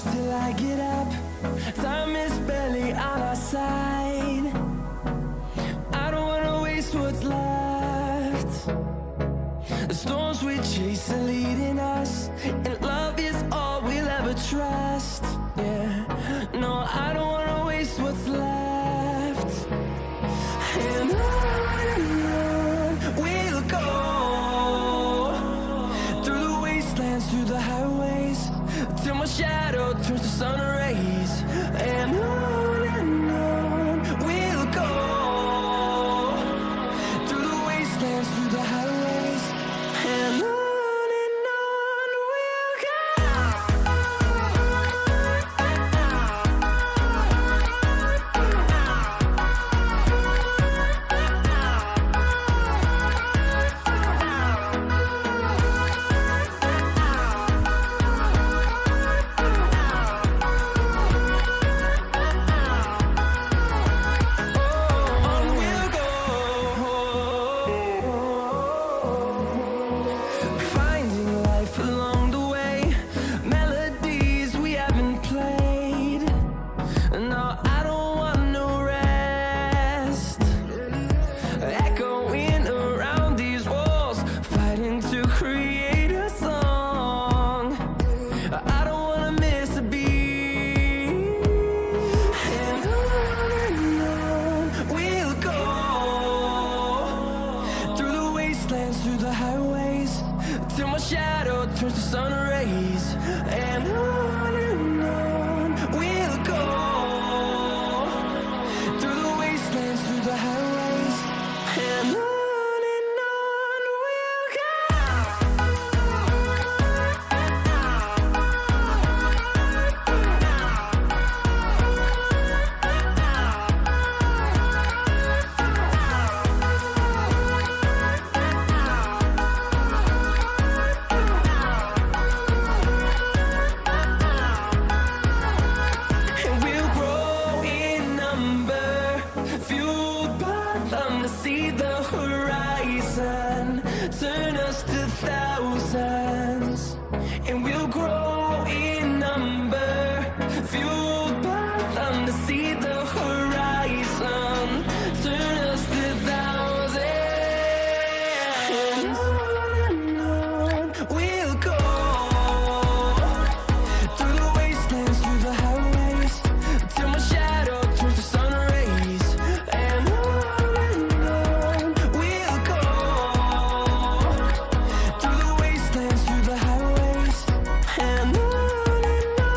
push till I get up. Time is barely on our side. I don't wanna waste what's left. The storms we chase are leading us, and love is all we'll ever trust. Yeah, no, I don't wanna waste what's left. And on we'll go, through the wastelands, through the highways, till my shadow turns to sun rays. And on we'll go, through the wastelands, through the highways, and on we'll go. Finding life along the way, melodies we haven't played. No, I don't want no rest. Echoing around these walls, fighting to create a song. I don't wanna miss a beat. And on we'll go, through the wastelands, through the highways, till my shadow turns to sun rays. And on we'll go, through the wastelands, through the highways, and on we'll go. And we'll grow in number, fueled by them to see the horizon, turn us to thousands. And we'll grow in number, fueled by them to see the horizon, turn us to thousands. And on we'll go, through the wastelands, through the highways, till my shadow turns to sun rays. And on we'll go, through the wastelands, through the highways, and on we'll go.